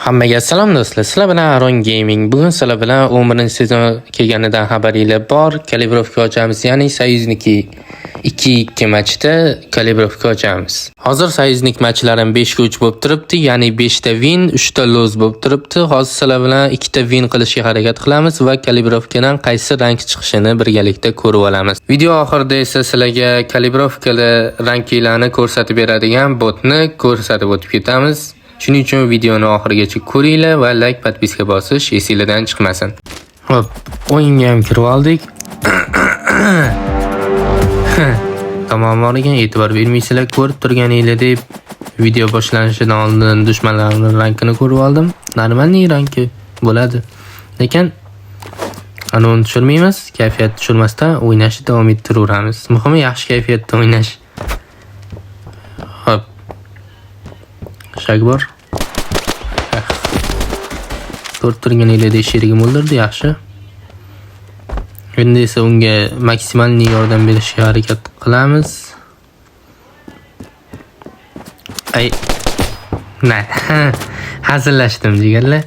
Hammaga salom do'stlar. Sizlar bilan Aron Gaming. Bugun sizlar bilan 11-sezon kelganidan xabaringlar bor. Kalibrovka ochamiz, ya'ni soyuzniki 2-2 matchda kalibrovka ochamiz. Hozir soyuznik matchlarim 5 ga 3 bo'lib turibdi, ya'ni 5 ta win, 3 ta lose bo'lib turibdi. Hozir sizlar bilan 2 ta win qilishga harakat qilamiz va kalibrovkadan qaysi rank chiqishini birgalikda ko'rib olamiz. Video oxirida esa sizlarga kalibrovkada ranklarni ko'rsatib beradigan botni ko'rsatib o'tib ketamiz. Shuning uchun videoni oxirigacha ko'ringlar va like, podpiska bosish esingizdan chiqmasin. Xo'p, o'yinga ham kirib oldik. Tamom bo'lgan, e'tibor bermaysizlar, ko'rib turganinglardek video boshlanishidan oldin dushmanlarning rankini ko'rib oldim. Normalniy ranki bo'ladi. Lekin uni tushirmaymiz, kayfiyat tushirmasdan o'ynashni davom ettiraveramiz. Muhimi yaxshi kayfiyatda o'ynash. Xo'p. Shagbor. Ko'rib turganinglardek sherigim o'ldirdi, yaxshi. Endi esa unga maksimal yordam berishga harakat qilamiz. Ay. Hazillashdim jigarlar.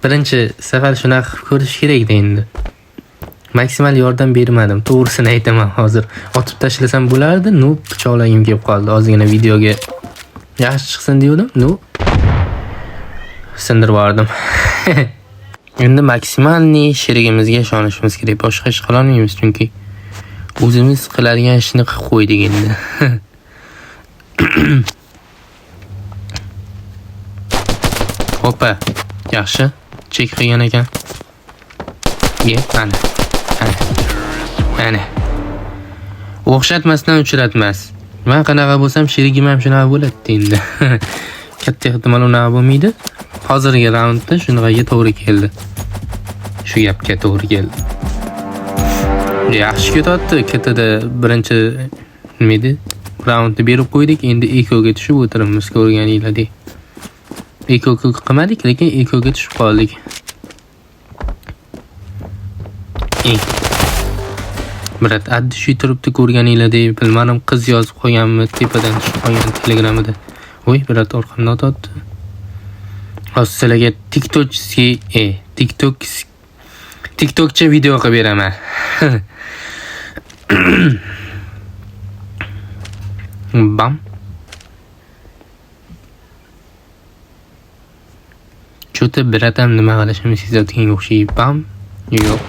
Birinchi safar shunaqa ko'rish kerak endi. Maksimal yordam bermadim. To'g'risini aytaman hozir. Otib tashlasam bo'lardi, pichoqlagim kelib qoldi. Ozgina videoga yaxshi chiqsin dedim. Sindirib yubordim. Endi maksimalni sherigimizga ishonishimiz kerak. Boshqa ish qila olmaymiz, chunki o'zimiz qiladigan ishni qilib qo'ydik endi. Hoppa, yaxshi. Chek qilgan ekan. Mana. O'xshatmasdan uchratmas. Men qanaqa bo'lsam, sherigim ham shunaqa bo'ladi endi. Katta ehtimol unaqa bo'lmaydi. Hozirgi raundda shunaqaga to'g'ri keldi. Shu gapga to'g'ri keldi. Yaxshi ketyapti. Katada birinchi raundni berib qo'ydik. Endi ekoga tushib o'tiramiz, ko'rganinglardek. Eko qilmadik, lekin ekoga tushib qoldik. Birat addishi turibdi, ko'rganinglardek. Bilmadim, qiz yozib qo'yganmi, tepadan tushib qolgan Telegramida. Voy, birat orqamdan o'tdi. Hozir sizlarga TikTokcha video qilib beraman. Bam. Cho'ta biratam nima qilishimni sezadigan o'xshaydi. Bam. Yo'q.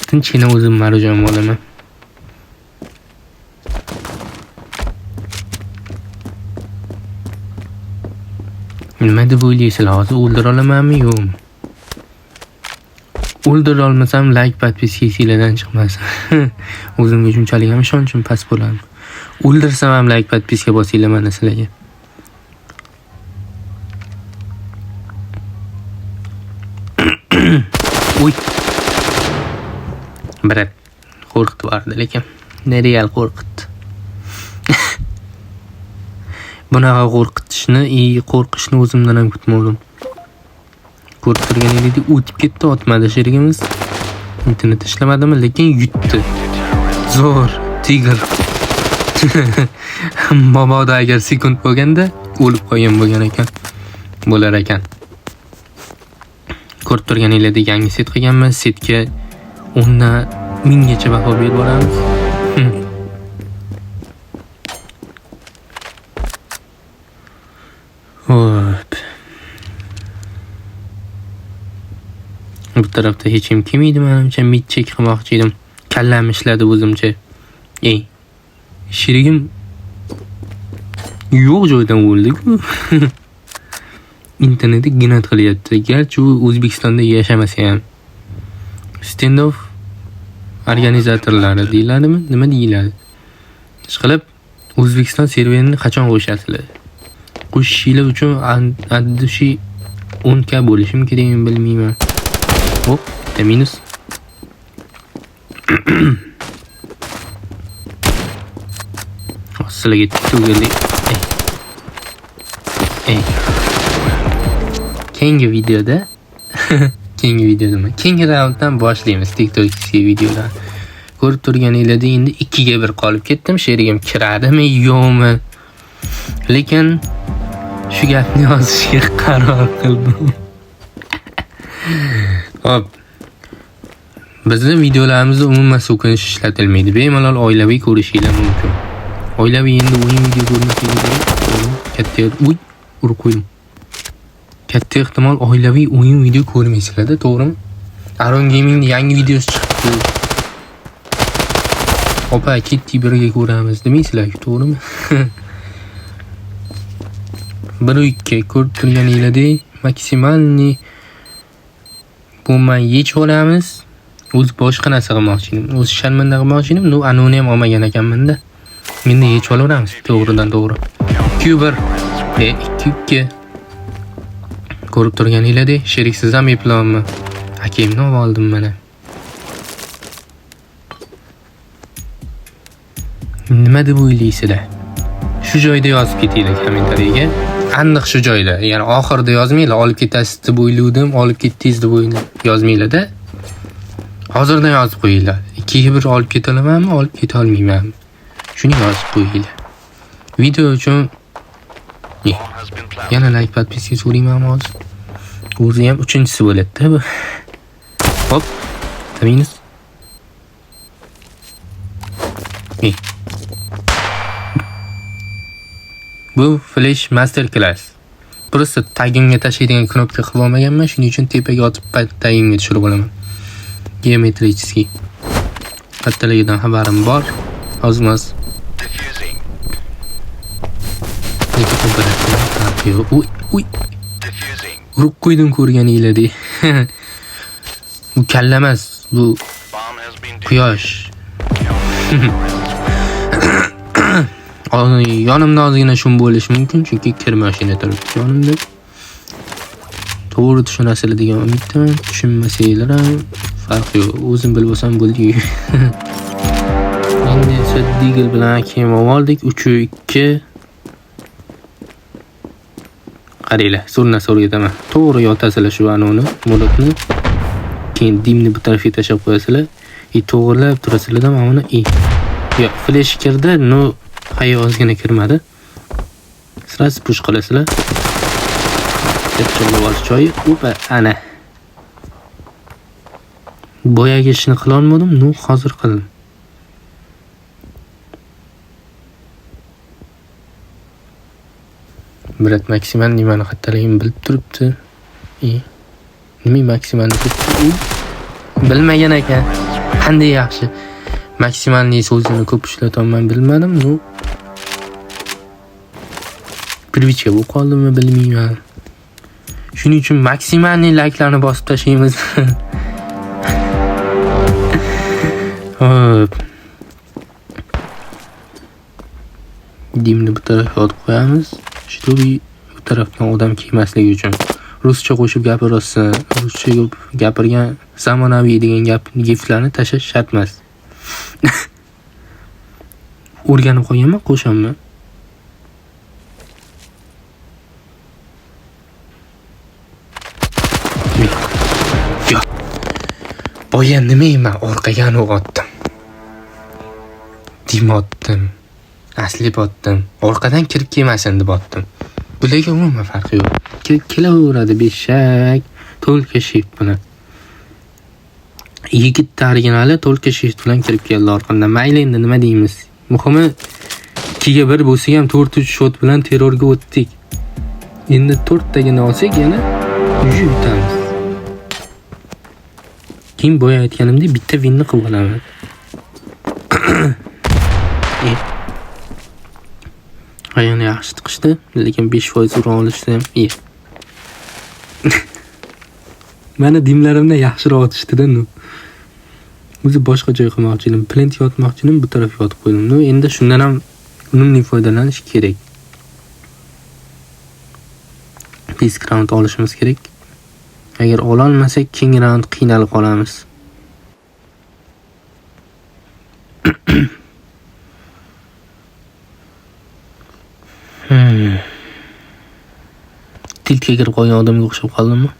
Tinchgina o'zim marjon bo'laman. Nima deb o'ylaysizlar? Hozir o'ldira olamanmi, yo'qmi? O'ldira olmasam like, podpiska esingizdan chiqmasin. O'zimga shunchalik ham ishonchim past bo'ladi. O'ldirsam ham like, podpiska bosinglar mana sizlarga. Uy. Birat qo'rqitib yubordi, lekin real qo'rqitdi. Bunaqa qo'rqishni o'zimdan ham kutmadim. Ko'rib turganingizdek o'tib ketdi, otmadi sherigimiz. Intini tashlamadimi, lekin yutdi. Zo'r tigr. Mabodo agar sekund bo'lganda o'lib qolgan bo'lar ekan. Ko'rib turganinglardek yangi set qilganman. Setga 10 dan 1000 gacha baho berib boramiz. Hop. Bu tarafda hech kim kelmaydi, menimcha mid check qilmoqchi edim. Kallam ishladi o'zimcha. Sherigim yo'q joydan o'ldi-ku. Internetda ginat qilyapti. Garchi u O'zbekistonda yashamasa ham. Standoff organizatorlari deyladimi? Nima deyiladi? Ishqilib O'zbekiston serverini qachon qo'yasizlar? Qo'shishinglar uchun addishi 10k bo'lishim kerakmi, bilmayman. Hop, bitta minus. Sizlarga TikTok'ga keyingi videoda keyingi raunddan boshlaymiz TikTok'dagi videolar. Ko'rib turganinglarda endi 2 ga 1 qolib ketdim. Sherigim kiradimi, yo'qmi? Lekin Shu gapni yozishga qaror qildim. Hop. Bizning videolarimizda umuman so'kinish ishlatilmaydi. Bemalol oilaviy ko'rishingiz mumkin. Oilaviy endi o'yin video ko'rmasligingiz katta urib qo'ydim. Katta ehtimol oilaviy o'yin video ko'rmaysizlar-da, to'g'rimi? Aron Gaming yangi videosi chiqdi. Opa, ketdi birga ko'ramiz demaysizlar, to'g'rimi? 1-2 ko'rib turganingizdek, maksimalni bo'lmay yechib olamiz. O'z boshqa narsa qilmoqchi edim. O'z sharmanda qilmoqchi edim. Anoni ham olmagan ekanman-da. Menda yechib olaveramiz, to'g'ridan to'g'ri. 2-1 2-2 ko'rib turganingizdek, sheriksiz ham eplonmi? Hakimni oldim mana. Nima deb o'ylaysizlar? Shu joyda yozib ketinglar kommentariyaga. Aniq shu joyda, ya'ni oxirida yozmanglar, olib ketasiz deb o'yladim, olib ketdingiz deb yozmanglar-da. Hozirdan yozib qo'yinglar. 2-ga 1 olib keta olamanmi, olib keta olmaymanmi? Shuni yozib qo'yinglar. Video uchun yana like, podpiska so'rayman hozir. O'zi ham 3-chisi bo'ladi-da bu. Hop. Tamingiz. Bu Flash Master Class. Просто tagimga tashlaydigan knopka qilib olmaganman, shuning uchun tepaga otib tagimga tushirib olaman. Geometrichskiy. Kattaligidan xabarim bor. Ozmas. Uy. Urib qo'ydim ko'rganingizdek. Bu kalla emas, bu quyosh. Yonimda ozgina shum bo'lishi mumkin, chunki kir mashina turibdi yonimda. To'g'ri tushunasizlar degan umiddaman. Tushunmasanglar ham farqi yo'q. O'zim bilib olsam bo'ldi. Endi Digl bilan kim oldik? 3-2. Qaranglar, so'rna ketaman. To'g'ri yotasizlar shu anoni, modotni. Keyin dimni bu tarafga tashab qo'yasizlar. To'g'rilab turasizlar, mana yo'q, flash kirdi, no hayo ozgina kirmadi. Sirasi push qilasizlar. Ketchilib olish joyi. Opa, ana. Boyaga ishni qila olmadim, no hozir qildim. Birat maksimal nimani xattaligini bilib turibdi. Nima maksimalni bilmagan ekan. Qanday yaxshi. Maksimalni so'zini ko'p ishlataman bilmadim. No. Privichka bo'lib qoldimmi bilmayman. Shuning uchun maksimalni like'larni bosib tashlaymiz. Hop. Dimni bu tarafga olib qo'yamiz. Shtobi bu tarafdan odam kelmasligi uchun. Ruscha qo'shib gapirasiz. Ruscha gapirgan zamonaviy degan giflarni tashlash shart emas. O'rganib qo'yganman, qo'shaman. Yo'q. Boya nima orqaga otdim. Dim otdim. Asli botdim. Orqadan kirib kelmasin deb otdim. Bularga umuman farqi yo'q. Kelaveradi beshak, to'lka shift bilan. Yigit originali to'lka shift bilan kirib keldi orqamdan. Mayli endi nima deymiz? Muhimi 2ga 1 bo'lsa ham 4-3 shot bilan terrorga o'tdik. Endi 4 tagini olsak yana yutamiz. Keyin boya aytganimdek bitta winni qilib olaman. Ayoni yaxshi chiqishdi, lekin 5% ura olishdi ham iyi. Meni dimlarimda yaxshiroq otishdi-da. O'zi boshqa joy qilmoqchi edim. Plant yotmoqchi edim, bu tarafga yotib qo'ydim. Endi shundan ham unumli foydalanish kerak. Basic round olishimiz kerak. Agar ola olmasak, keyingi round qiynalib qolamiz. Tiltga kirib qolgan odamga o'xshab qoldimmi?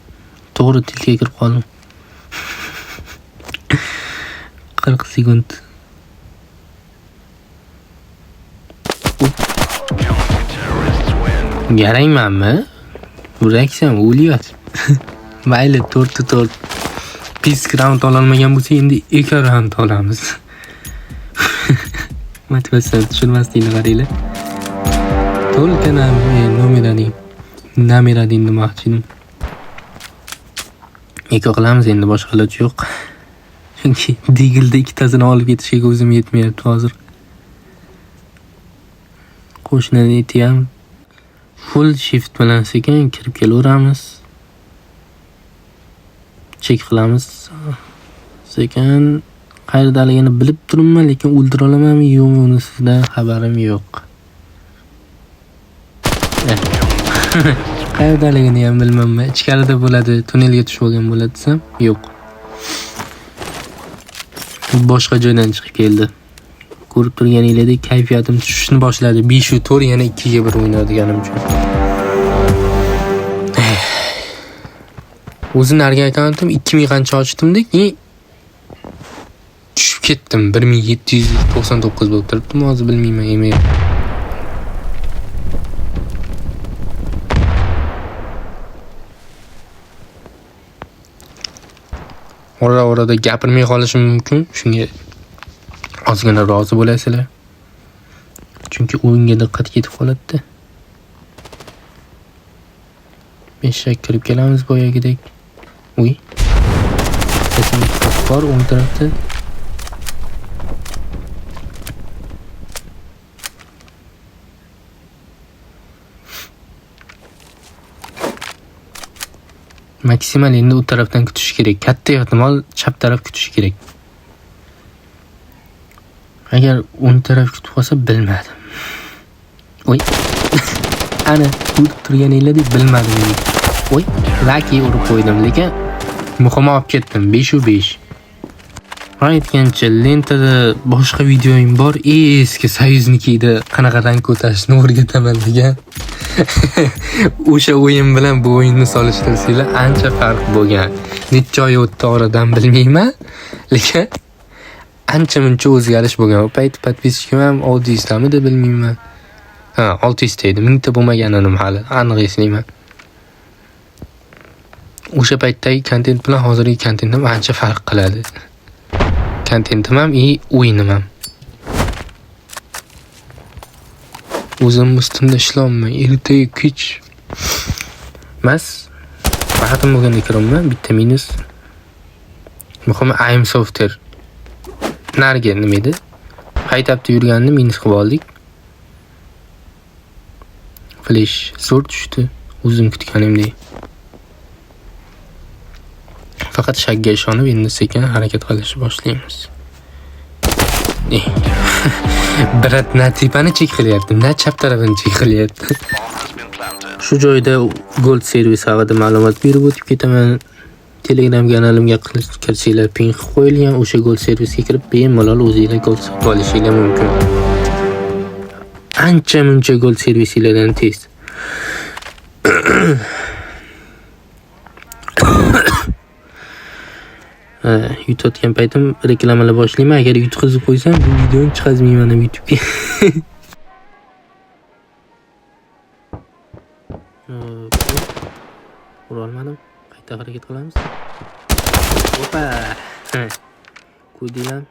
To'g'ri, tiltga kirib qoldim. 40 sekund. Garangmanmi? Uraksam o'lyapti. Mayli 4-4. Pisk round ololmagan bo'lsa, endi eko round olamiz. Motivatsiya tushirmaslikni qaranglar. Только nomeradin demoqchi edim. Eko qilamiz endi, boshqa iloj yo'q. Chunki Deagle'da ikkitasini olib ketishga o'zim yetmayapti hozir. Qo'shnini aytayam. Full shift bilan sekin kirib kelaveramiz. Chek qilamiz. Sekin qayerdaligini bilib turibman, lekin o'ldira olamanmi yo'qmi unisidan xabarim yo'q. Qayerdaligini ham bilmayman. Ichkarida bo'ladi, tunnelga tushib olgan bo'ladi desam, yo'q. Boshqa joydan chiqib keldi. Ko'rib turganingizdek kayfiyatim tushishni boshladi. 5-4 yana 2-1 o'ynayotganim uchun. O'zim narigi akkauntim 2000 qancha ochdimda, keyin tushib ketdim. 1799 bo'lib turibdi. Hozir bilmayman, email. Ora-orada gapirmay qolishim mumkin. Shunga ozgina rozi bo'lasizlar. Chunki o'yinga diqqat ketib qoladi. Beshak kirib kelamiz boyagidek. Uy. Kesin bor o'ng tarafda. Maksimal endi u tarafdan kutish kerak. Katta ehtimol chap taraf kutish kerak. Agar o'ng taraf kutib qolsa bilmadim. Oy. Ana turganingizdek bilmadim. Oy, lucky urib qo'ydim, lekin muhimi olib ketdim. 5-5. Men aytgancha lentada boshqa videoim bor. Eski Soyuznikida qanaqadan ko'tarishni o'rgataman degan. O'sha o'yin bilan bu o'yinni solishtirsanglar ancha farq bo'lgan. Necha oy o'tdi oradan bilmayman, lekin ancha-muncha o'zgarish bo'lgan. O payt podpischam ham 600 tamidi bilmayman. Ha, 600 edi. 1000 ta bo'lmaganim hali aniq eslayman. O'sha paytdagi kontent bilan hozirgi kontentim ancha farq qiladi. Kontentim ham, o'yinim ham. O'zim ustimda ishlolmay, ertaga kech. Mas, faqatim bo'lganda kiraman, bitta minus. Muhimi I'm software. Narga nima edi? Haydabda yurganini minus qilib oldik. Flash zo'r tushdi, o'zim kutganimdek. Faqat shakka ishonib endi sekin harakat qilishni boshlaymiz. Birat na tepani chek qilyapti, na chap tarafini chek qilyapti. Shu joyda Gold servis haqida ma'lumot berib o'tib ketaman. Telegram kanalimga kirsanglar ping qilib qo'yilgan, o'sha Gold servisga kirib bemalol o'zingizlar Gold sotib olishinglar mumkin. Ancha-muncha Gold servislardan tez. Yutayotgan paytim reklamalar boshlayman. Agar yutqizib qo'ysam, bu videoni chiqazmayman ham YouTube'ga. Ura olmadim. Qayta harakat qilamiz. Opa. Qo'ydilar.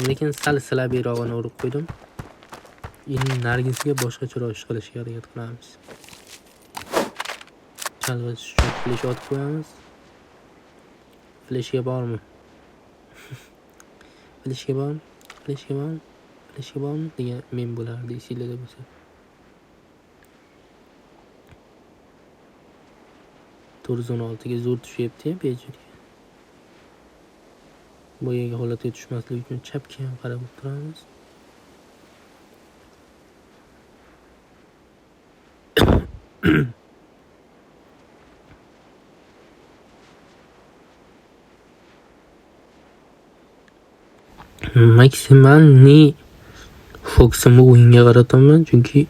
Lekin sal berog'ini urib qo'ydim. Endi nargisiga boshqacharoq ish qilishga harakat qilamiz. Chalg'ich flash otib qo'yamiz. Flashga bormi? Flashga bormi degan men bo'lardi esinglarda bo'lsa. ga zo'r tushyapti-ya bejurga. Boyaga holatga tushmaslik uchun chapga ham qarab turamiz. Maksimal fokusimni o'yinga qarataman, chunki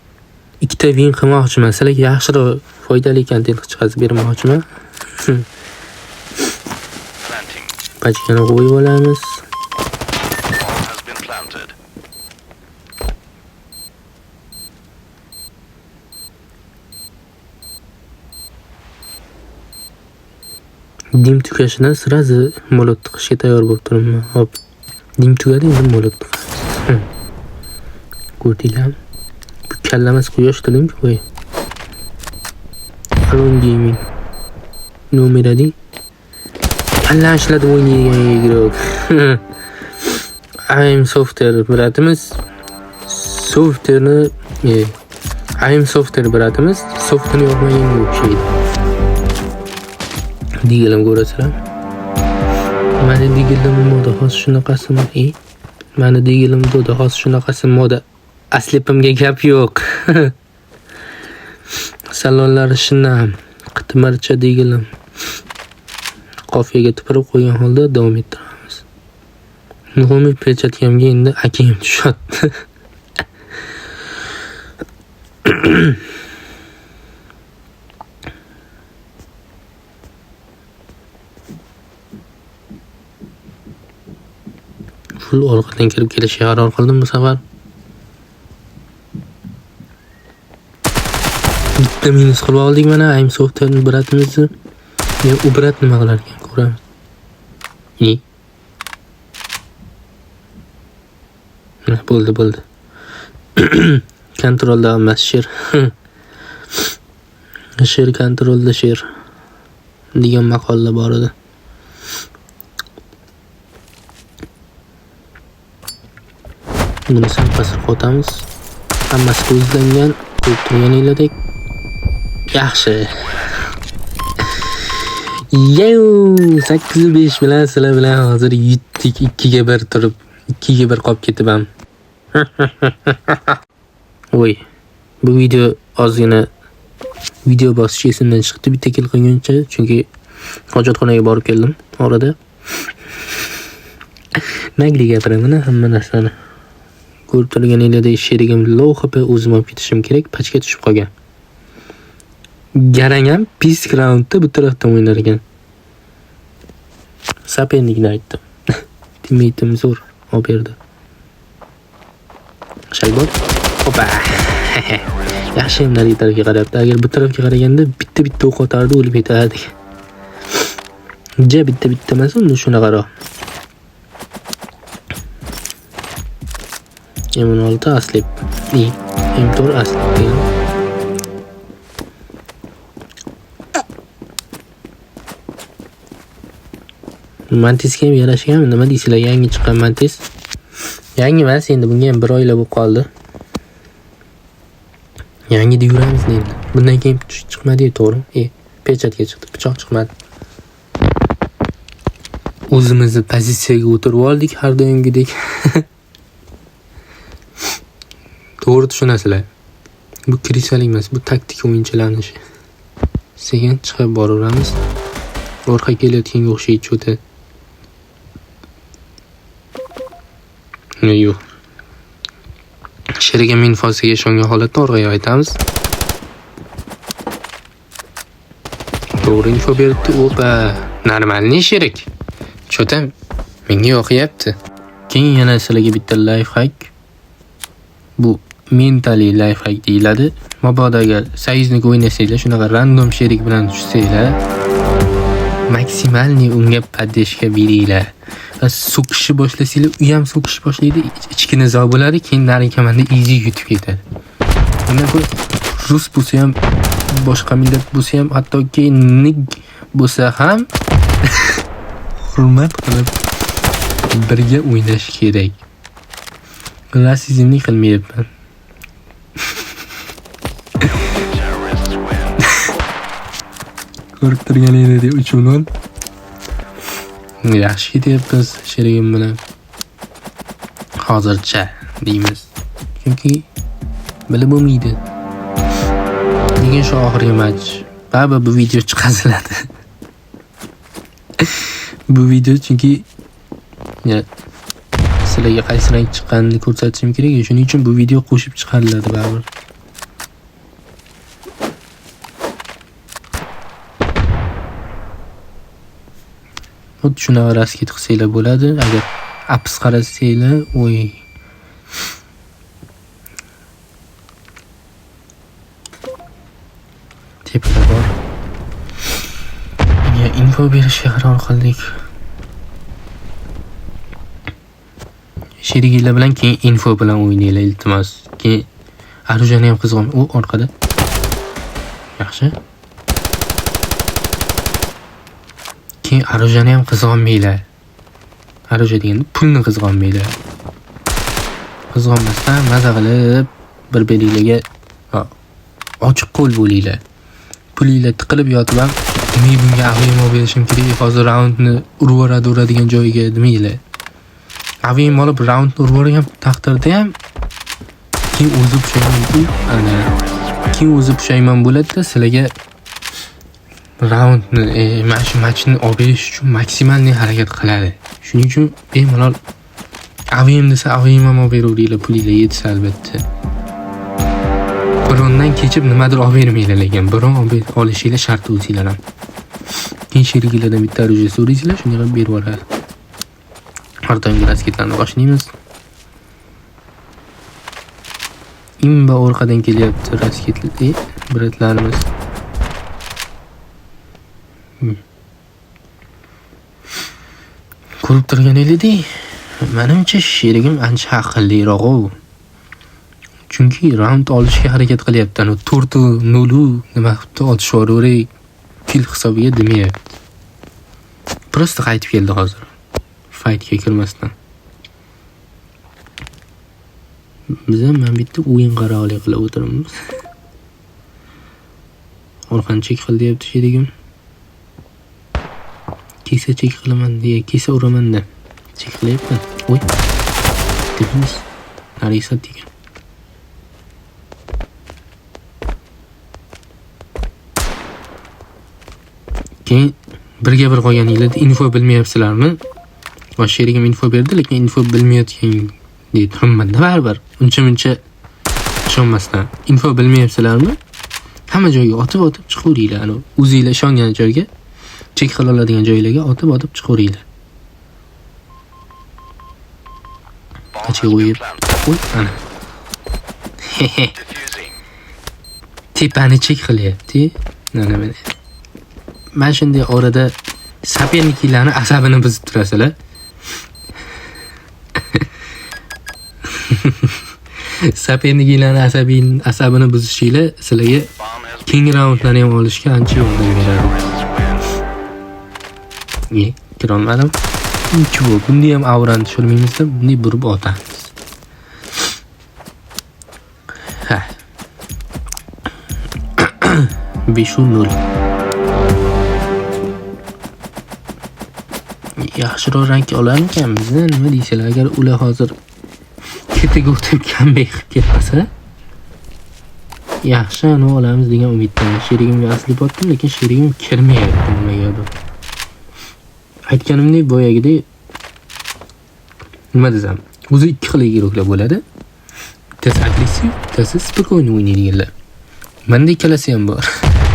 ikkita win qilmoqchiman. Sizlarga yaxshiroq foydali kontent chiqarib bermoqchiman. Pachkani qo'yib olamiz. Dim tugashida sirazi molot tiqishga tayyor bo'lib turibman. Hop. Dim tugadi, endi molot tiqamiz. Ko'rdinglarmi? Bu kallamas quyosh dilim qo'y. Aron Gaming. Nomeradi. Kallan ishlatib o'ynaydigan игрок. I'm Software biratimiz. I'm Software biratimiz. Software yo'qmaganga o'xshaydi. Digelim ko'rasizlar. Mana digelim moda hozir shunaqasimi? Mana digelim moda hozir shunaqasi moda. Aslipimga gap yo'q. Salonlar shinam, qitmarcha digelim. Qofiyaga tupurib qo'ygan holda davom ettiramiz. Muhimi pechatkamga endi akam tushadi. Full orqadan kirib kelishga qaror qildim bu safar. Bitta minus qilib oldik mana I'm Software biratimizni. U birat nima qilar ekan ko'ramiz. Bo'ldi. Kontrolda emas sher. Sher kontrolda sher degan maqollar bor edi. Buni sal pastroq o'tamiz. Hammasi ko'zlangan, ko'rib turganingizdek. Yaxshi. 8:05 bilan sizlar bilan hozir yetdik. 2 ga 1 turib, 2 ga 1 qolib ketibam. Voy. Bu video ozgina video bosish esimdan chiqdi bitta kil qilguncha, chunki hojatxonaga borib keldim orada. Nagli gapiraman hamma narsani. Ko'rib turganingizdek sherigim low HP o'zim olib ketishim kerak, pachga tushib qolgan. Garang ham pis groundda bu tarafdan o'ynar ekan. Sapenlikni aytdim. Teammate'im zo'r olib berdi. Shaybot. Opa. Yaxshi ham nari tarafga qarabdi. Agar bu tarafga qaraganda bitta o'q otardi, o'lib ketardik. Bitta emas, uni shuna qaro. M16 aslib. M4 aslib. Mantisga ham yarashgan, nima deysizlar, yangi chiqqan Mantis. Yangi emas, endi bunga ham 1 oylar bo'lib qoldi. Yangi deyuramiz endi. Bundan keyin chiqmadi, to'g'ri? Pechatga chiqdi, pichoq chiqmadi. O'zimizni pozitsiyaga o'tirib oldik har doimgidek. To'g'ri tushunasizlar. Bu krisalik emas, bu taktik o'yinchilanishi. Sekin chiqib boraveramiz. Orqa kelayotganga o'xshaydi cho'ta. Yo'q. Sheriga men fosiga ishongan holatda orqaga qaytamiz. To'g'ri info beribdi. Opa, normalniy sherik. Cho'ta menga yoqyapti. Keyin yana sizlarga bitta life hack. Bu mentally life hack deyiladi. Mabodo agar soyuznik o'ynasanglar, shunaqa random sherik bilan tushsanglar, maksimalniy unga podдержка beringlar. So'kishni boshlasanglar, u ham so'kishni boshlaydi, ichki nizo bo'ladi, keyin nari kamanda easy yutib ketadi. Bundan ko'ra rus bo'lsa ham, boshqa millat bo'lsa ham, hattoki nig bo'lsa ham hurmat qilib birga o'ynash kerak. Rasizmlik qilmayapman. Ko'rib turganingizdek 3-0. Yaxshi ketyapmiz sherigim bilan. Hozircha deymiz. Chunki bilib bo'lmaydi. Lekin shu oxirgi match. Baba bu video chiqariladi. Bu video chunki sizlarga qaysi rang chiqqanini ko'rsatishim kerak. Shuning uchun bu video qo'shib chiqariladi baribir. Xuddi shunaqa rasket qilsanglar bo'ladi. Agar apps qarasanglar, o'y. Tepaga bor. info berishga qaror qildik. Sheriginglar bilan keyin info bilan o'ynaylar iltimos. Keyin Arujani ham qizg'on. U orqada. Yaxshi. Keyin Arujani ham qizg'onmaylar. Aruja deganda pulni qizg'onmaylar. Qizg'onmasdan maza qilib bir-biringizga ochiq qo'l bo'linglar. Pulinglar tiqilib yotib ham men bunga avimo berishim kerak, hozir raundni uradigan joyiga demanglar. Avim olib raundni urgan taqdirda ham keyin o'zi pushaymon bo'ladi-da, sizlarga raundni matchni olib berish uchun maksimalni harakat qiladi. Shuning uchun bemalol avim desa avim ham olib beraveringlar, pulinglar yetsa albatta. Birondan kechib nimadir olib bermaylar, lekin biron olishinglar shart o'zinglar ham. Keyin sheriginglardan bitta ruja so'raysizlar, shunga ham berib yuboradi. Ortanga rasketlarni boshlaymiz. Imba orqadan kelyapti rasketli bratlarimiz. Ko'rib turgan edingiz, menimcha sherigim ancha aqlliroq-ku. Chunki raund olishga harakat qilyapti. 4-0 nima qilibdi, otishvoraveray kill hisobiga demayapti. Prosta qaytib keldi hozir. Fightga kirmasdan. Biz ham men bitta o'yin qarorli qilib o'tiribmiz. Orqani chek qil deyapti sherigim. Kesa chek qilaman deya, kesa uraman-da. Chek qilyapman. Voy. Debimiz. Narisa degan. Keyin birga bir qolganinglarda info bilmayapsizlarmi? Va sherigim info berdi, lekin info bilmayotgan deb turibman-da baribir. Uncha-muncha ishonmasdan. Info bilmayapsizlarmi? Hamma joyga otib chiqaveringlar. O'zingizlar ishongan joyga, chek qila oladigan joylarga otib chiqaveringlar. Qachga qo'yib, qo'y ana. Tepani chek qilyapti. Mana. Men shunday orada saperniklarni asabini buzib turasizlar. Saperniklarni asabini buzishinglar sizlarga keyingi raundlarni ham olishga ancha yordam beradi. Kirolmadim. Nechuk, bunda ham avrani tushirmaymiz-da, bunday burib otamiz. Ha. 5-0. Yaxshiroq rank olarmikanmiz, nima deysizlar? Agar ular hozir ketiga o'tib comeback qilib ketmasa, yaxshi uni olamiz degan umiddaman. Sherigimga asli botdim, lekin sherigim kirmayapti nimagadir. Aytganimdek boyagidek nima desam, o'zi ikki xil игрокlar bo'ladi. Bittasi agressiv, bittasi spokойно o'ynaydiganlar. Menda ikkalasi ham bor.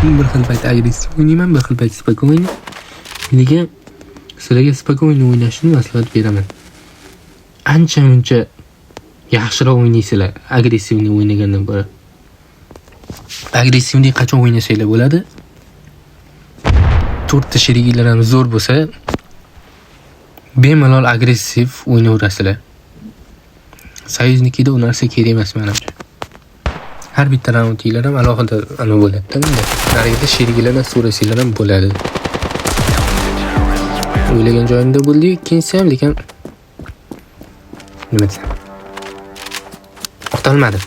Bir xil payt agressiv o'ynayman, bir xil payt spokойно. Lekin sizlarga spokойно o'ynashni maslahat beraman. Ancha-muncha yaxshiroq o'ynaysizlar agressivni o'ynagandan ko'ra. Agressivni qachon o'ynasanglar bo'ladi? 4 ta sheriginglar ham zo'r bo'lsa, bemalol agressiv o'ynayverasizlar. Soyuznikida u narsa kerak emas menimcha. Har bitta raundinglar ham alohida ana bo'ladi-da bunda. Narigida sheriginglardan so'rasanglar ham bo'ladi. O'ylagan joyimda bo'ldik, ikkinchisi ham, lekin nima desam? Ortolmadim.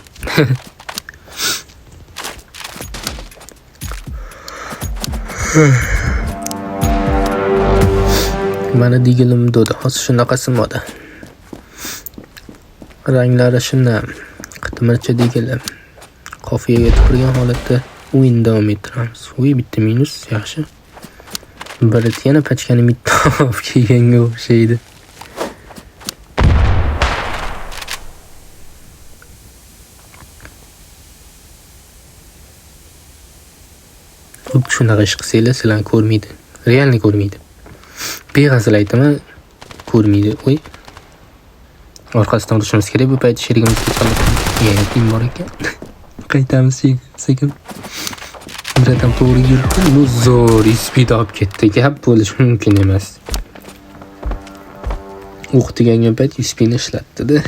Mana digilim do'di. Hozir shunaqasi moda. Ranglari shunday qitmircha digilim. Qofiyaga turgan holatda o'yin davom ettiramiz. Voy bitta minus yaxshi. Birit yana pachkani bitta olib kelganga o'xshaydi. Xuddi shunaqa ish qilsanglar sizlarni ko'rmaydi. Realni ko'rmaydi. Beg'azil aytaman, ko'rmaydi. Voy. Orqasidan urishimiz kerak. Bu payt sherigimiz yana tim bor ekan. Qaytamiz sekin. Birdan to'g'ri yuribdi, bu zo'r speed olib ketdi. Gap bo'lishi mumkin emas. O'qitigan payt speedni ishlatdi-da.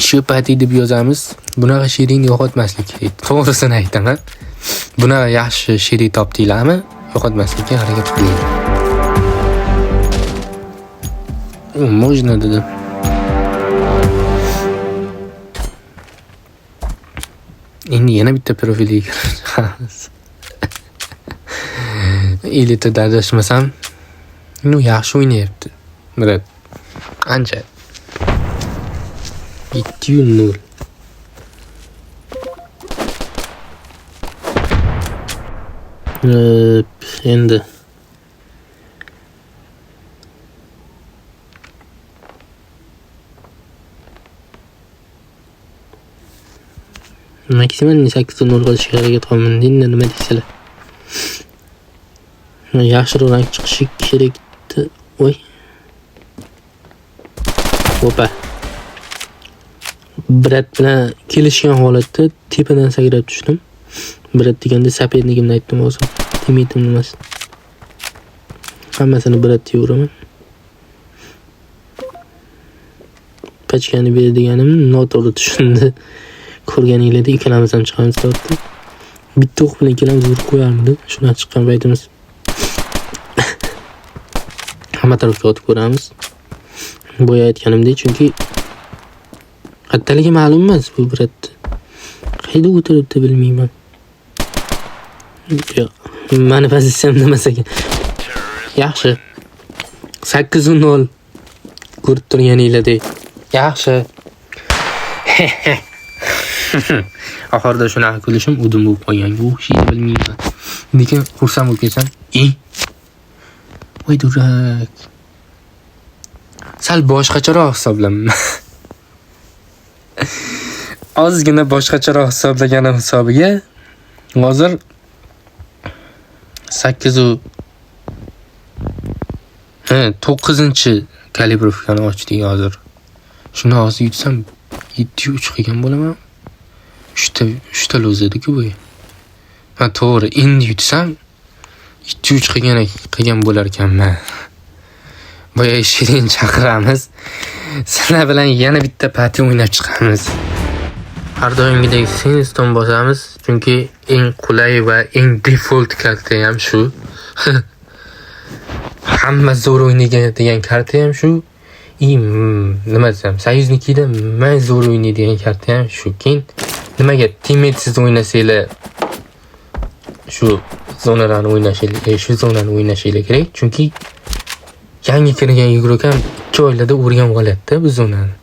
Shu pati deb yozamiz. Bunaqa shirin yo'qotmaslik kerak. To'g'risini aytaman. Bunaqa yaxshi shirin topdinglarmi? Yo'qotmaslikka harakat qiling. Можно dedim. Endi yana bitta profilga kiramiz. Elita dadashmasam, yaxshi o'ynayapti. Murat. Ancha. 7-0. Endi maksimum 8-0 qilishga harakat qilaman. Endi nima deysizlar? Yaxshiroq rank chiqishi kerakdi. Voy. Opa. Brat bilan kelishgan holatda tepadan sakrab tushdim. Brat deganda sapetligimni aytdim o'zim. Timitim emas. Hammasini Brat deyveraman. Pachkani berdiganim noto'g'ri tushundi. Ko'rganinglarda ikkalamiz ham chiqamiz debdi. Bitta o'q bilan ikkalamiz urib qo'yarmidi. Shundan chiqqan paytimiz. Hamma tarafga otib ko'ramiz. Boya aytganimdek, chunki hattaligi ma'lum emas bu Bratni. Qayda o'tiribdi bilmayman. Yo'q, meni pozitsiyam nima ekan? Yaxshi. 8-0 ko'rib turganinglardek. Yaxshi. Oxirida shunaqa kulishim udim bo'lib qolganga o'xshaydi bilmayman. Lekin xursand bo'lib ketsam, voy durak. Sal boshqacharoq hisoblayman. Ozgina boshqacharoq hisoblaganim hisobiga hozir 9-kalibrovkani ochdik hozir. Shuni hozir yutsam 7-3 qilgan bo'laman. 3 ta lo'zadi-ku bu. Ha, to'g'ri, endi yutsam 2-3 qilgan bo'lar ekanman. Boya shirin chaqiramiz. Sizlar bilan yana bitta parti o'ynab chiqamiz. Har doimgidek Sinston bosamiz, chunki eng qulay va eng default karta ham shu. Hamma zo'r o'ynaydigan karta ham shu. Nima desam, Soyuznikida men zo'r o'ynaydigan karta ham shu. Keyin nimaga teammatesiz o'ynasanglar shu zonalarni o'ynashinglar kerak, chunki yangi kirgan yuguruk ham 2 oylarda o'rganib oladi-da bu zonani.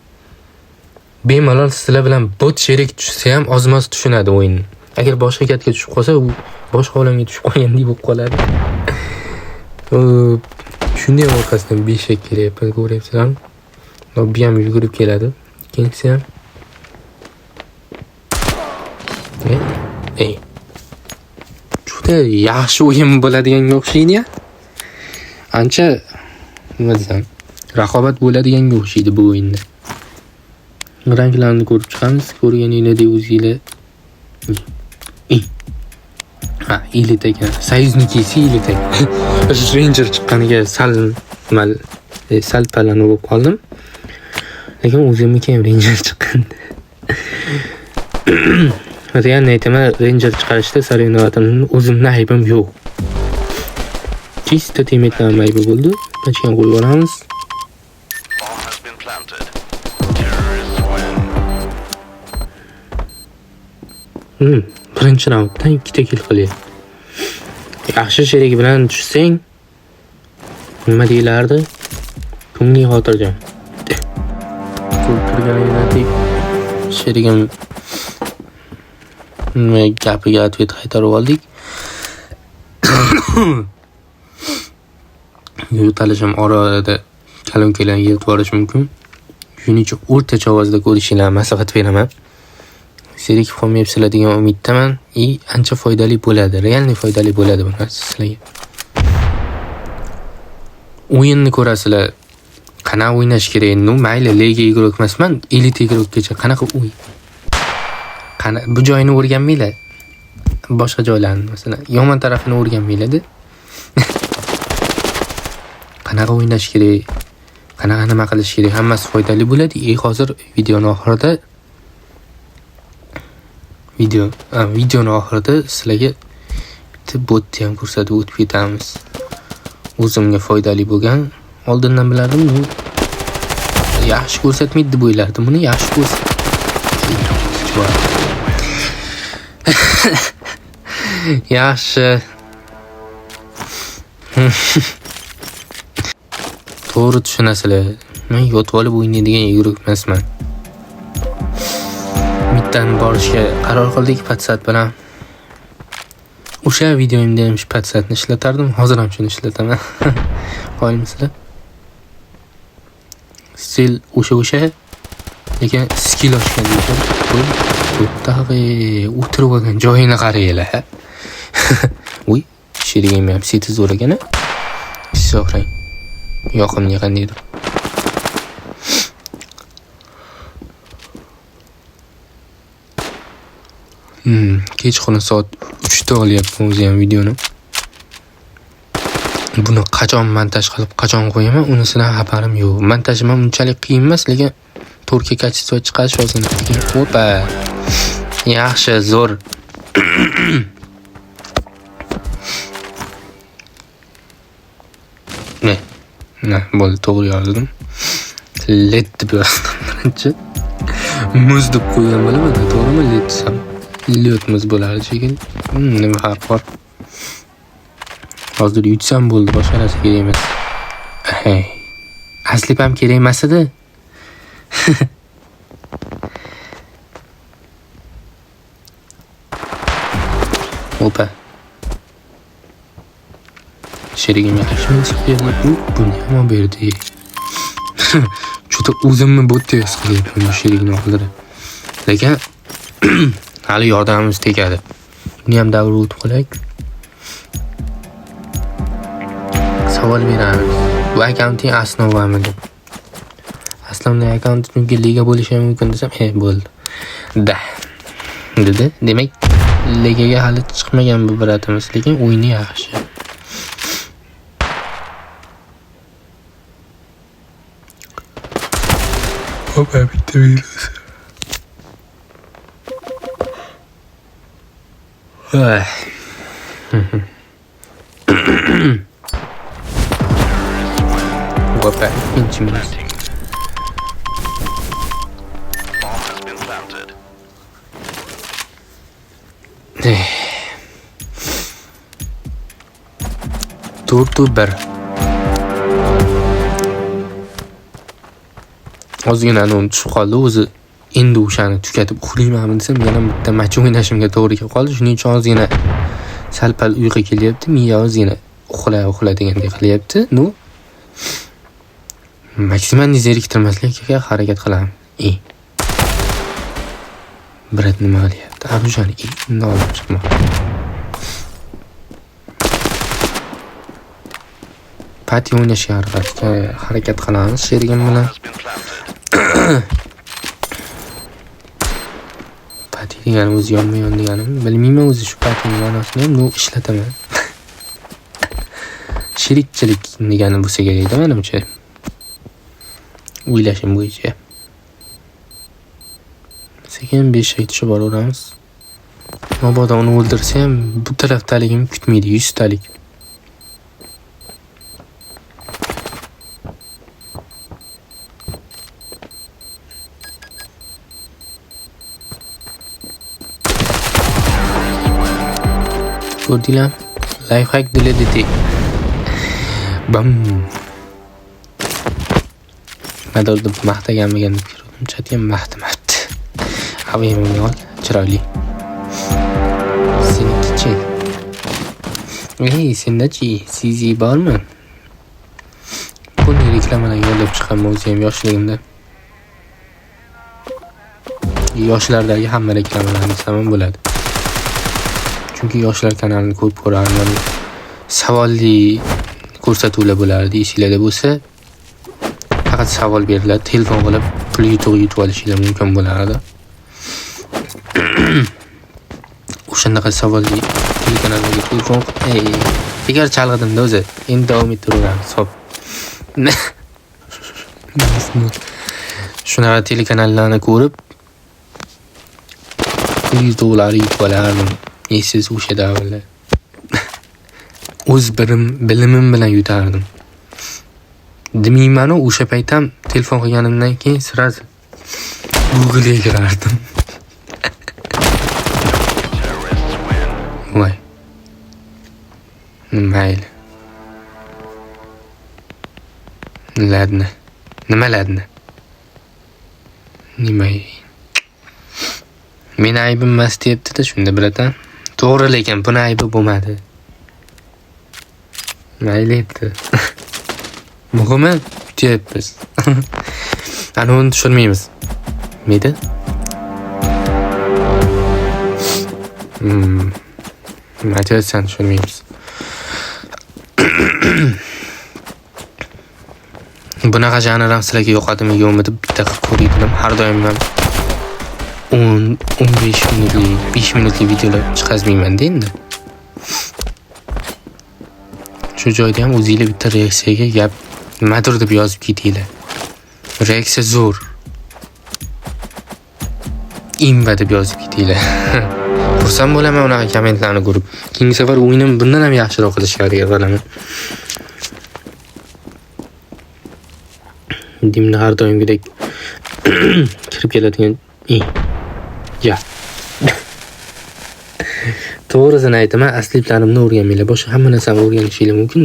Bemalol sizlar bilan bot sherik tushsa ham ozmoz tushunadi o'yinni. Agar boshqa katga tushib qolsa, u boshqa olamga tushib qolgandek bo'lib qoladi. Shunday orqasidan 5 kelyapti, ko'ryapsizlarmi? Bu ham yugurib keladi. Ikkinchisi ham juda yaxshi o'yin bo'ladiganga o'xshaydi-ya. Ancha nima desam, raqobat bo'ladiganga o'xshaydi bu o'yinda. Ranglarni ko'rib chiqamiz. Ko'rganinglardek o'zingizlar. Elita ekan. Soyuznikisi elita. Ranger chiqqaniga sal palanib bo'lib qoldim. Lekin o'zimga ham Ranger chiqqan. Realni aytaman, Ranger chiqarishda sarinovatimni o'zimning aybim yo'q. Chista temetlarning aybi bo'ldi. Pachkan qo'yib olamiz. Birinchi raunddan 2 ta kill qilyapti. Yaxshi sherik bilan tushsang, nima deyilardi? Ko'ngling xotirjam. Turganinglardek sherigim gapiga atvet qaytarib oldik. Yo'talishim orada kalon-kelan yilib borish mumkin. Shuning uchun o'rtacha ovozda ko'rishinglarni maslahat beraman. Sherik qolmayapsizlar degan umiddaman. Ancha foydali bo'ladi. Realni foydali bo'ladi bu narsa sizlarga. O'yinni ko'rasizlar. qanaqa o'ynash kerak? No, mayli, lega игрок emasman, elit игрокgacha qanaqa o'y? Bu joyini o'rganmaylar. Boshqa joylarni, masalan, yomon tarafini o'rganmaylar-da. Qanaqa o'ynash kerak? Qanaqa nima qilish kerak? Hammasi foydali bo'ladi. Hozir videoni oxirida sizlarga bitta botni ham ko'rsatib o'tib ketamiz. O'zimga foydali bo'lgan. Oldindan bilardim, bu yaxshi ko'rsatmaydi deb o'ylardim. Buni yaxshi yaxshi. To'g'ri tushunasizlar. Men yotib olib o'ynaydigan игрок emasman. Middan borishga qaror qildik Patsat bilan. O'sha videomda ham shu Patsatni ishlatardim, hozir ham shuni ishlataman. Qo'ymisizlar? Stil o'sha, lekin skill oshgan ekan. Bu tag'i o'tirib olgan joyini qaranglar. Voy, sherigim ham seti zo'r ekan-a. So'rang. Yoqimli qandaydir. Kechqurun soat 3 da olyapman o'zi ham videoni. Buni qachon montaj qilib, qachon qo'yaman, unisidan xabarim yo'q. Montajim ham unchalik qiyin emas, lekin 4K kачество chiqarish ozgina qiyin. Opa. Yaxshi, zo'r. Ne, bo'ldi, to'g'ri yozdim. Led deb yozdim birinchi. Muz deb qo'ygan bo'laman, to'g'rimi? Led desam. Led bo'lardi, lekin nima farq bor? Hozir yutsam bo'ldi, boshqa narsa kerak emas. Aslida ham kerak emas edi. Opa. Sherigim yaxshimi siqyapti? Buni ham berdi. Juda o'zimni botda his qilyapman bu sherigini oldida. Lekin hali yordamimiz tegadi. Buni ham davr o'tib qo'yaylik. Savol beramiz. Bu akkaunting asnovami deb. Aslovni akkauntimga liga bo'lishi mumkin desam, bo'ldi. Dedi. Demak, ligaga hali chiqmagan bu biratimiz, lekin o'yini yaxshi. Opa, bitta virus. Opa, ikkinchi minus. To'rt-bir. Ozgina uni tushib qoldi o'zi. Endi o'shani tugatib uxlayman desam, yana bitta match o'ynashimga to'g'ri kelib qoldi. Shuning uchun ozgina sal-pal uyqu kelyapti. Miya ozgina uxla degandek qilyapti. Nu maksimal zeriktirmaslikka harakat qilaman. Brat nima qilyapti? Arujani endi olib chiqmoq. Pati o'ynashga harakat qilamiz sherigim bilan. Pati degani o'zi yonma-yon deganimni bilmayman, o'zi shu patining ma'nosini ham ishlataman. Sherikchilik degani bo'lsa kerak-da menimcha. O'ylashim bo'yicha. Sekin 5 tushib boraveramiz. Mabodo uni o'ldirsa ham bu tarafdaligim kutmaydi, 100 talik. Ko'rdinglar? Lifehack delete. Bam. Madorda maqtaganmigan deb ko'rdim. Chatga maqtamabdi. Avayimni ol, chiroyli. Senikichi. Sendachi, sizi bormi? Buni reklamadan yo'llab chiqaman o'zi ham yoshligimda. Yoshlardagi hamma reklamalarni desam bo'ladi. Chunki yoshlar kanalini ko'p ko'rardim. Savolli ko'rsatuvlar bo'lardi, esinglarda bo'lsa. faqat savol beriladi. Telefon qilib pul yutib olishinglar mumkin bo'lardi. O'shanaqa savolli telekanallarga telefon bekor chalg'idimda o'zi. Endi davom ettiraveramiz. Xo'p. Shunaqa telekanallarni ko'rib $100 yutib olardim. Esiz o'sha davrda. O'z bilimim bilan yutardim. Demayman-u, o'sha payt ham telefon qilganimdan keyin sirasi Google'ga kirardim. Voy. Mayli. Ladni. Nima ladni? Nima? Meni aybim emas deyapti-da, shunda bilasan. To'g'ri, lekin buni aybi bo'lmadi. Mayli edi. Muhimi kutyapmiz. Ana uni tushunmaymiz. Neda? Aytayotsan tushunmaymiz. Bunaqa janr ham sizlarga yoqadimi yo'qmi deb bitta qilib ko'raydim. Har doim ham 10-15 minutlik, 5 minutlik videolar chiqazmayman-da endi. Shu joyda ham o'zingizlar bitta reaksiyaga gap nimadir deb yozib ketinglar. Reaksiya zo'r. Imba deb yozib ketinglar. Xursand bo'laman unaqa kommentlarni ko'rib. Keyingi safar o'yinim bundan ham yaxshiroq qilishga harakat qilaman. Dimni har doimgidek kirib keladigan ya. To'g'risini aytaman, asliplarimni o'rganmanglar. Boshqa hamma narsani o'rganishingiz mumkin.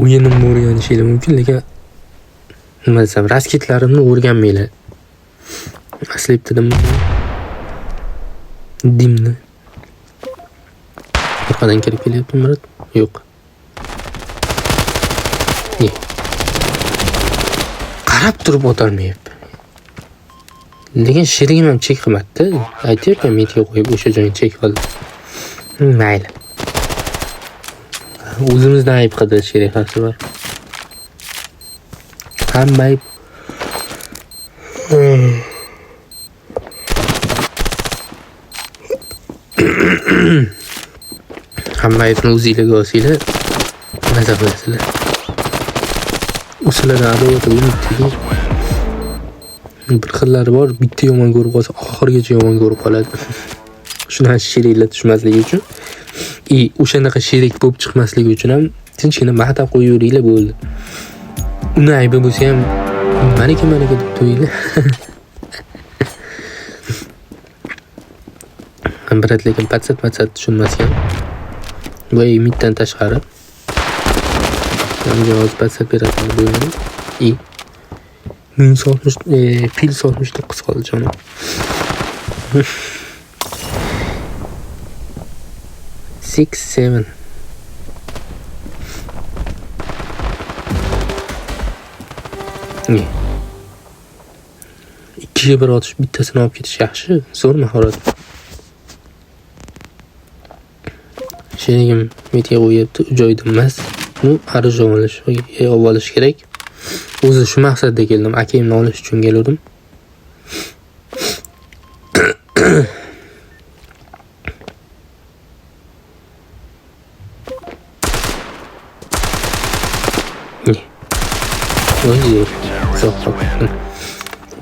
O'yinimni o'rganishingiz mumkin, lekin nima desam, rasketlarimni o'rganmanglar. Aslibdim dimni. Orqadan kirib kelyapti Murat? Yo'q. Qarab turib o'tolmayapti. Lekin sherigim ham chek qilmadi. Aytayapman, metiga qo'yib o'sha joyni chek qildi. Mayli. O'zimizdan ayb qildi sherigasi bor. Hamma ayb. Hamma aybni o'zingizlarga olsanglar, maza qilasizlar. Ulardan adovat o'ynaydi. Bir xillari bor, bitta yomon ko'rib qolsa, oxirigacha yomon ko'rib qoladi. Shunaqa sheriklar tushmasligi uchun, o'shanaqa sherik bo'lib chiqmasligi uchun ham tinchgina maqtab qo'yaveringlar bo'ldi. Uni aybi bo'lsa ham malika deb to'yinglar. Birat lekin patsat tushunmas ekan. Voy, mitdan tashqari. Javoz patsat beradigan bo'lmadi. Pil solmishdi qiz qoldi jonim. Six, seven. Ikkiga bir otish, bittasini olib ketish yaxshi. Zo'r mahorat. Sherigim metiga qo'yapti, joyda emas. Bu arizon olish kerak. O'zi shu maqsadda keldim. Akimni olish uchun keldim.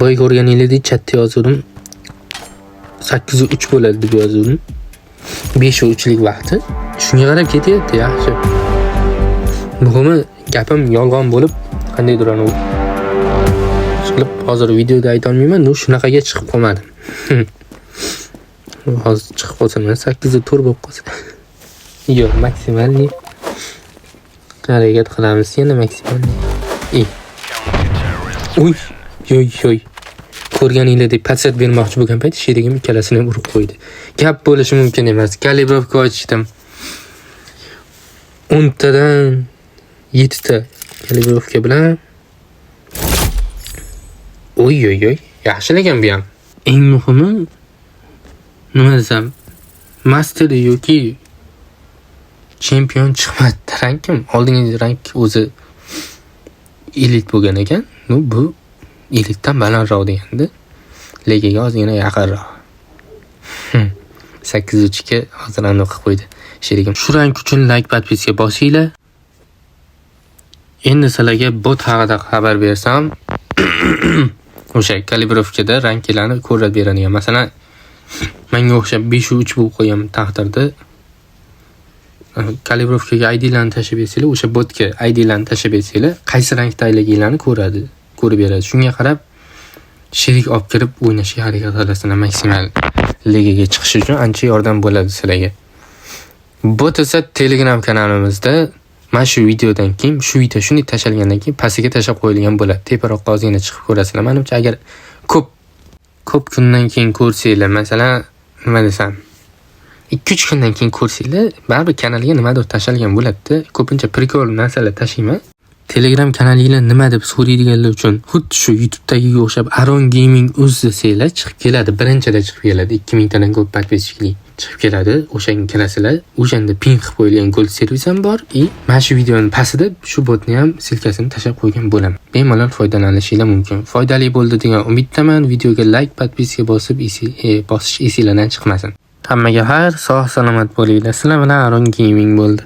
Boy ko'rganinglardek chatda yozdim. 8:03 bo'ladi deb yozdim. 5:03lik vaqti. Shunga qarab ketyapti, yaxshi. Muhimi gapim yolg'on bo'lib, qandaydir anu chiqib hozir videoda ayta olmayman, shunaqaga chiqib qolmadim. Hozir chiqib qolsam 8:04 bo'lib qolsa. Yo'q, maksimalni harakat qilamiz, yana maksimalni. Yo'y. Ko'rganinglardek patsat bermoqchi bo'lgan payt sherigim ikkalasini ham urib qo'ydi. Gap bo'lishi mumkin emas. Kalibrovka ochdim. 10 tadan 7 ta kalibrovka bilan. Oy. Yaxshilagan bu ham. Eng muhimi nima desam, master yoki Chempion chiqmadi. Rankim oldingi rank o'zi elit bo'lgan ekan. Bu elitdan balandroq deganda, ligaga ozgina yaqinroq. 8-ga hozir aniq qilib qo'ydi sherigim. Shu rank uchun like, podpiska bosinglar. Endi sizlarga bot haqida xabar bersam, o'sha kalibrovkada ranklarni ko'rib beradigan. Masalan, menga o'xshab 5-3 bo'lib qo'yaman taqdirda. Kalibrovkaga IDlarni tashib bersanglar, o'sha botga IDlarni tashib bersanglar, qaysi rankdaliginglarni ko'rib beradi. Shunga qarab sherik olib kirib o'ynashga harakat qilasizlar. Maksimal ligaga chiqish uchun ancha yordam bo'ladi sizlarga. Bot esa Telegram kanalimizda mana shu videodan keyin, shu video shunday tashalgandan keyin pastiga tashab qo'yilgan bo'ladi. Teparoqqa ozgina chiqib ko'rasizlar. Menimcha agar ko'p kundan keyin ko'rsanglar, masalan, nima desam, 2-3 kundan keyin ko'rsanglar, baribir kanalga nimadir tashalgan bo'ladi-da. Ko'pincha prikol narsalar tashiyman. Telegram kanalinglar nima deb so'raydiganlar uchun xuddi shu YouTube'dagiga o'xshab Aron Gaming o'z desanglar chiqib keladi. Birinchida chiqib keladi. 2000 tadan ko'p podpischikli chiqib keladi. O'shanga kirasizlar. O'shanda pin qilib qo'yilgan gold servis ham bor. Mana shu videoning pastida shu botni ham silkasini tashab qo'ygan bo'laman. Bemalol foydalanishinglar mumkin. Foydali bo'ldi degan umiddaman. Videoga like, podpiska bosib bosish esinglardan chiqmasin. Hammaga xayr, sog' salomat bo'linglar. Sizlar bilan Aron Gaming bo'ldi.